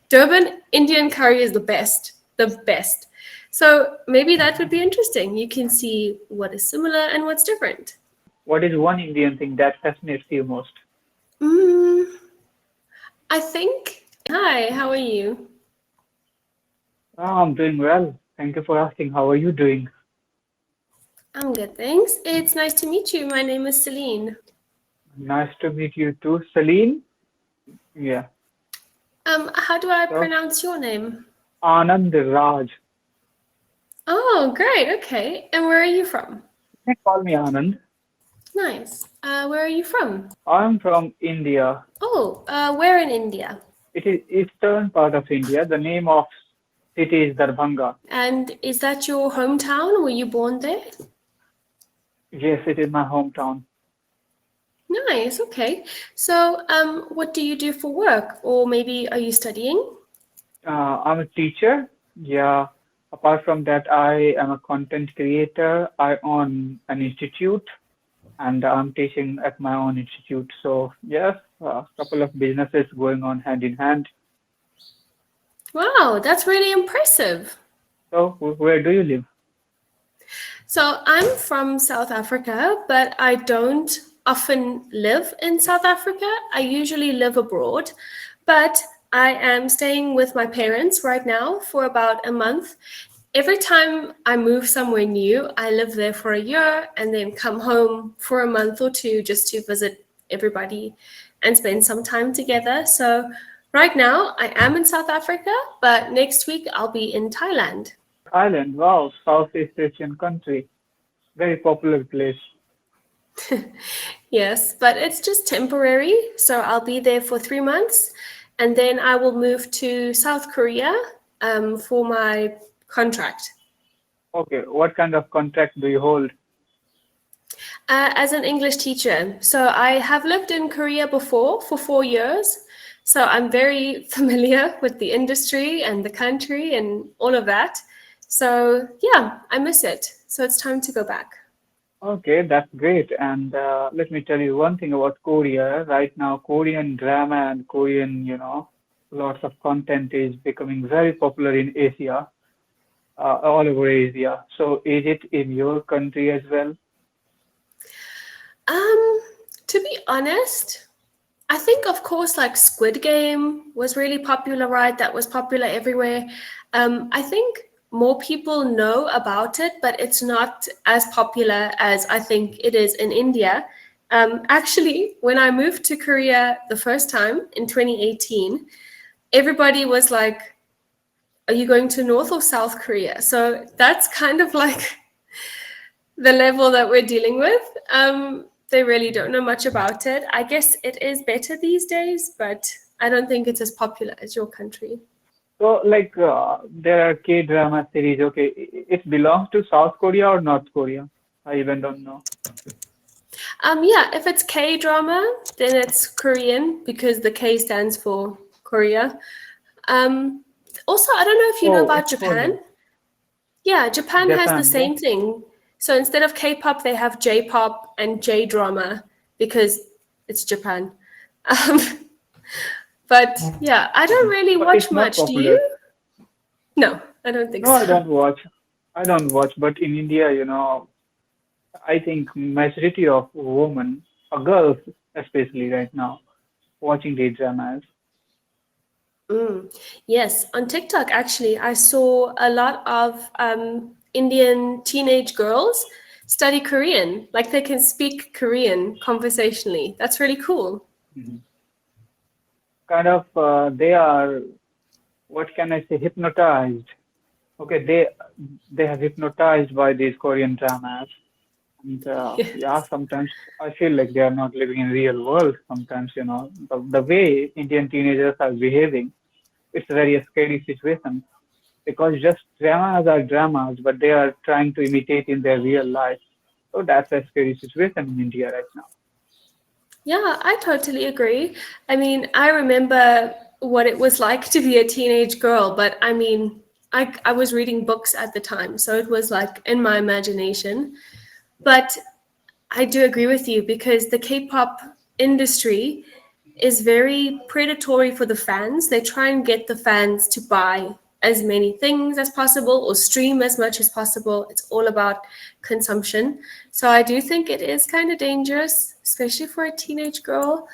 Durban Indian curry is the best, the best. So maybe that would be interesting. You can see what is similar and what's different. What is one Indian thing that fascinates you most? Mm, I think. Hi, how are you? Oh, I'm doing well. Thank you for asking. How are you doing? I'm good, thanks. It's nice to meet you. My name is Celine. Nice to meet you too, Celine. Yeah. How do I So, pronounce your name? Anand Raj. Oh, great. Okay. And where are you from? You can call me Anand. Nice. Where are you from? I'm from India. Oh, where in India? It is eastern part of India. The name of city is Darbhanga. And is that your hometown? Were you born there? Yes, it is my hometown. Nice. Okay. So, what do you do for work? Or maybe are you studying? I'm a teacher. Yeah. Apart from that, I am a content creator. I own an institute and I'm teaching at my own institute. So, yes, a couple of businesses going on hand in hand. Wow, that's really impressive. So, where do you live? So I'm from South Africa, but I don't often live in South Africa. I usually live abroad, but I am staying with my parents right now for about a month. Every time I move somewhere new, I live there for a year and then come home for a month or two just to visit everybody and spend some time together. So right now I am in South Africa, but next week I'll be in Thailand. Thailand. Wow, Southeast Asian country. Very popular place. Yes, but it's just temporary. So I'll be there for 3 months and then I will move to South Korea for my contract Okay, what kind of contract do you hold? as an English teacher. So I have lived in Korea before for 4 years. So I'm very familiar with the industry and the country and all of that. So yeah, I miss it. So it's time to go back. Okay, that's great. And let me tell you one thing about Korea. Right now, Korean drama and Korean, lots of content is becoming very popular in Asia, all over Asia. So is it in your country as well? Um, to be honest, I think, of course, like Squid Game was really popular, right? That was popular everywhere. I think more people know about it, but it's not as popular as I think it is in India. Actually, when I moved to Korea the first time in 2018, everybody was like, are you going to North or South Korea? So that's kind of like the level that we're dealing with. They really don't know much about it. I guess it is better these days, but I don't think it's as popular as your country. So like there are K-drama series. Okay, it belongs to South Korea or North Korea? I even don't know. Yeah, if it's K drama, then it's Korean because the K stands for Korea. Um, Also, I don't know if you know Oh, about it's Korean. Japan. Yeah, Japan has the Japan, yeah. same thing. So instead of K-pop, they have J-pop and J-drama because it's Japan. Um, but yeah, I don't really But watch it's not much. Do you? popular. No, I don't think No, I so. don't watch. I don't watch. But in India, I think majority of women, or girls especially right now, watching these dramas. Mm. Yes, on TikTok, actually, I saw a lot of Indian teenage girls study Korean. Like they can speak Korean conversationally. That's really cool. Mhm. Kind of, they are, what can I say, hypnotized. Okay, they are hypnotized by these Korean dramas. And yeah, Yes. sometimes I feel like they are not living in real world. Sometimes, the way Indian teenagers are behaving, it's a very scary situation because just dramas are dramas, but they are trying to imitate in their real life. So that's a scary situation in India right now. Yeah, I totally agree. I mean, I remember what it was like to be a teenage girl, but I mean, I was reading books at the time, so it was like in my imagination. But I do agree with you because the K-pop industry is very predatory for the fans. They try and get the fans to buy as many things as possible or stream as much as possible. It's all about consumption. So I do think it is kind of dangerous, especially for a teenage girl.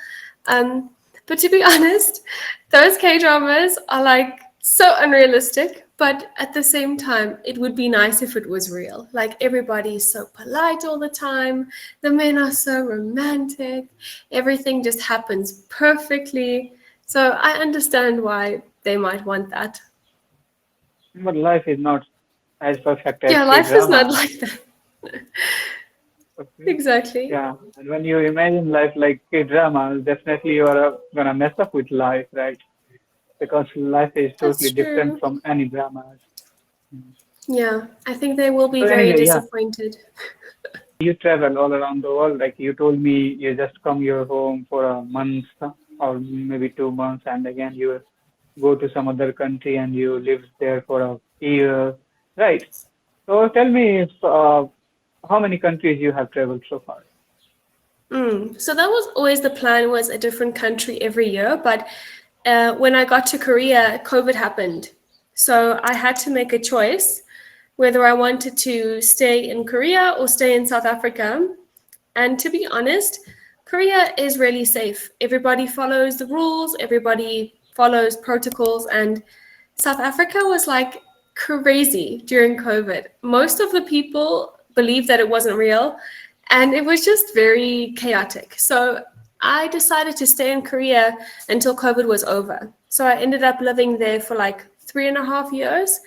Um, but to be honest, those K dramas are like so unrealistic. But at the same time, it would be nice if it was real. Like everybody's so polite all the time. The men are so romantic. Everything just happens perfectly. So I understand why they might want that. But life is not as perfect as Yeah, K life is not drama. like that. Okay. Exactly. Yeah, and when you imagine life like K drama, definitely you are gonna mess up with life, right? Because life is totally That's different true. from any dramas. Mm. Yeah, I think they will be So very anyway, yeah, disappointed. you travel all around the world. Like you told me, you just come your home for a month or maybe 2 months, and again you go to some other country and you live there for a year, right? So tell me if, how many countries you have traveled so far? So that was always the plan, was a different country every year. But when I got to Korea, COVID happened. So I had to make a choice whether I wanted to stay in Korea or stay in South Africa. And to be honest, Korea is really safe. Everybody follows the rules, everybody follows protocols, and South Africa was like crazy during COVID. Most of the people believed that it wasn't real, and it was just very chaotic. So I decided to stay in Korea until COVID was over. So I ended up living there for like 3.5 years.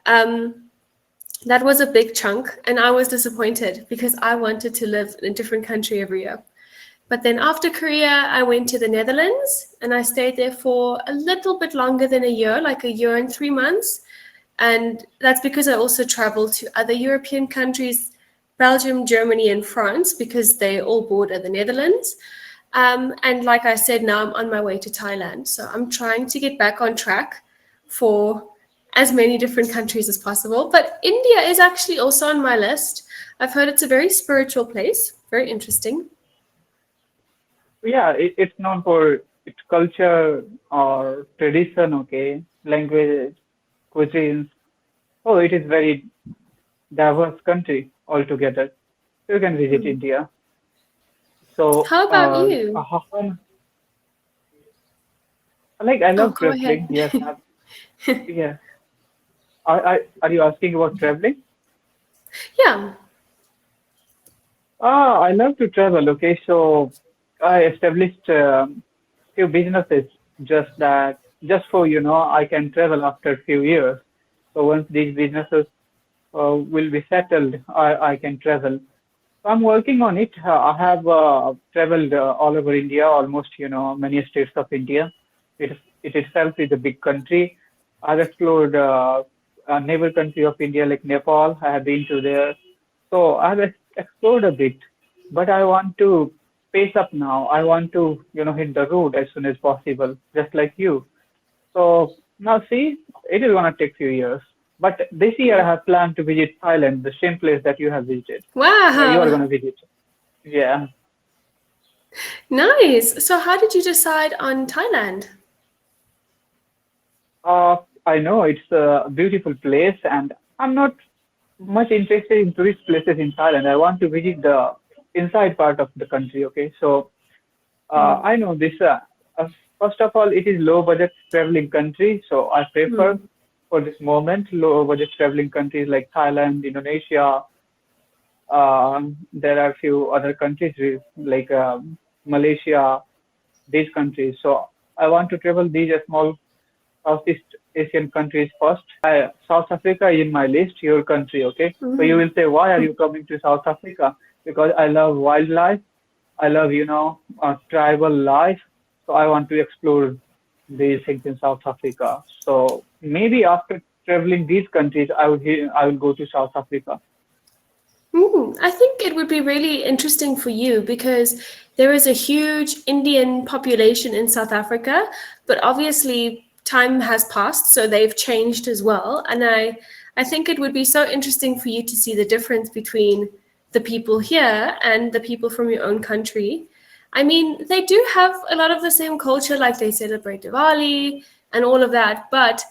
Um, that was a big chunk, and I was disappointed because I wanted to live in a different country every year. But then after Korea, I went to the Netherlands and I stayed there for a little bit longer than a year, like a year and 3 months. And that's because I also traveled to other European countries, Belgium, Germany, and France, because they all border the Netherlands. And like I said, now I'm on my way to Thailand. So I'm trying to get back on track for as many different countries as possible. But India is actually also on my list. I've heard it's a very spiritual place, very interesting. Yeah, it's known for its culture or tradition, okay, languages, cuisines. Oh, it is very diverse country altogether. You can visit Hmm. India. So, How about you? like I Oh, love go ahead. traveling. Yes, yeah. Are you asking about traveling? Yeah. Ah, I love to travel. Okay, so I established few businesses just that, just for I can travel after a few years. So once these businesses will be settled, I can travel. So I'm working on it. I have traveled all over India, almost many states of India. It itself is a big country. I've explored a neighbor country of India like Nepal. I have been to there. So I've explored a bit, but I want to pace up now. I want to hit the road as soon as possible, just like you. So now see, it is gonna take few years. But this year I have planned to visit Thailand, the same place that you have visited. You are Wow. gonna visit. Yeah. Nice. So how did you decide on Thailand? I know it's a beautiful place, and I'm not much interested in tourist places in Thailand. I want to visit the inside part of the country. Okay, so Hmm. I know this. Uh, First of all, it is low budget traveling country, so I prefer Hmm. for this moment low budget traveling countries like Thailand, Indonesia. There are few other countries like Malaysia, these countries. So I want to travel these small Southeast Asian countries first. South Africa is in my list, your country, okay? So you will Hmm. say, why are you coming to South Africa? Because I love wildlife. I love, tribal life. So I want to explore these things in South Africa. So maybe after traveling these countries, I will go to South Africa. I think it would be really interesting for you because there is a huge Indian population in South Africa, but obviously time has passed, so they've changed as well. And I think it would be so interesting for you to see the difference between the people here and the people from your own country. I mean, they do have a lot of the same culture, like they celebrate Diwali and all of that, but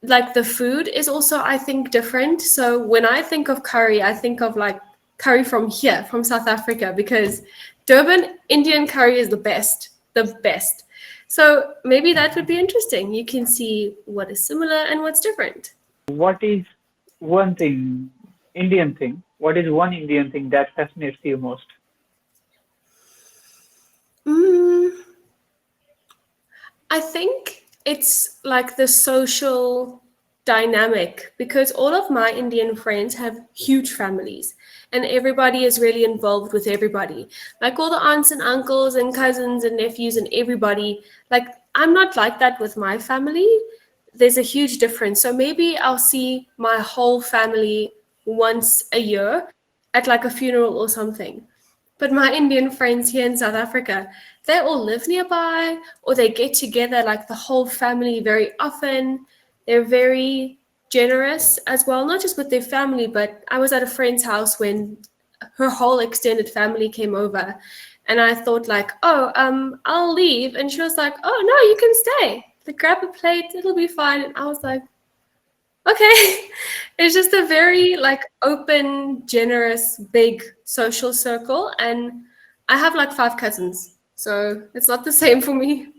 like the food is also, I think, different. So when I think of curry, I think of like curry from here, from South Africa, because Durban Indian curry is the best, the best. So maybe that would be interesting. You can see what is similar and what's different. What is one thing, Indian thing? What is one Indian thing that fascinates you most? Mm, I think it's like the social dynamic because all of my Indian friends have huge families and everybody is really involved with everybody. Like all the aunts and uncles and cousins and nephews and everybody. Like I'm not like that with my family. There's a huge difference. So maybe I'll see my whole family once a year at like a funeral or something. But my Indian friends here in South Africa, they all live nearby or they get together like the whole family very often. They're very generous as well, not just with their family, but I was at a friend's house when her whole extended family came over and I thought like, oh, I'll leave. And she was like, oh no, you can stay. Like, grab a plate, it'll be fine. And I was like, okay. It's just a very like open, generous, big social circle. And I have like 5 cousins. So it's not the same for me.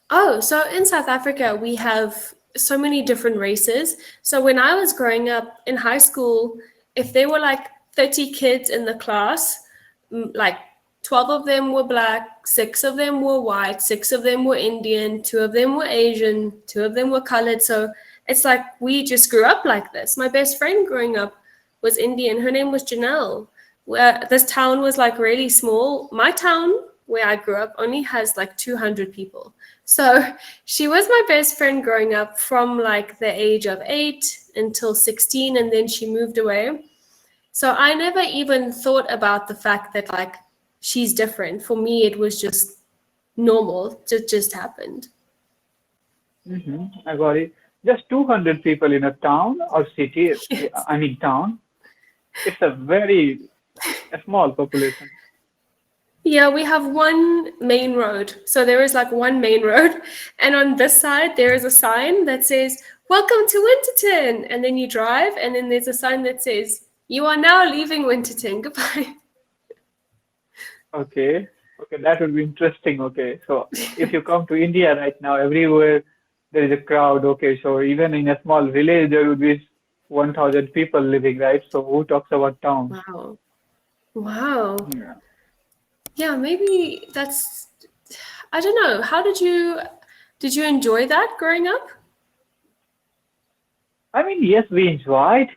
Oh, so in South Africa, we have so many different races. So when I was growing up in high school, if there were like 30 kids in the class, like 12 of them were black, 6 of them were white, 6 of them were Indian, 2 of them were Asian, 2 of them were colored. So it's like we just grew up like this. My best friend growing up was Indian. Her name was Janelle. Where this town was like really small. My town where I grew up only has like 200 people. So she was my best friend growing up from like the age of 8 until 16, and then she moved away. So I never even thought about the fact that like she's different. For me, it was just normal. It just happened. I got it. Just 200 people in a town or city, Yes. I mean town. It's a small population. Yeah, we have one main road. So there is like one main road, and on this side there is a sign that says "Welcome to Winterton," and then you drive, and then there's a sign that says "You are now leaving Winterton. Goodbye." Okay, okay, that would be interesting. Okay, so if you come to India right now, everywhere there is a crowd. Okay, so even in a small village, there would be 1,000 people living, right? So who talks about towns? Wow. Wow. Yeah. Yeah, maybe that's, I don't know. How did you enjoy that growing up? I mean, yes, we enjoyed,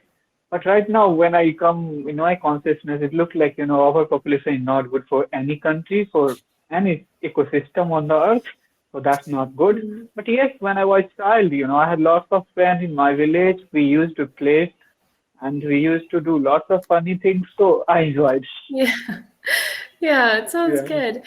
but right now, when I come in my consciousness, it looks like, overpopulation is not good for any country, for any ecosystem on the earth. So that's not good. Mm. But yes, when I was child, I had lots of friends in my village. We used to play and we used to do lots of funny things. So I enjoyed. Yeah. Yeah, it sounds Yeah. good.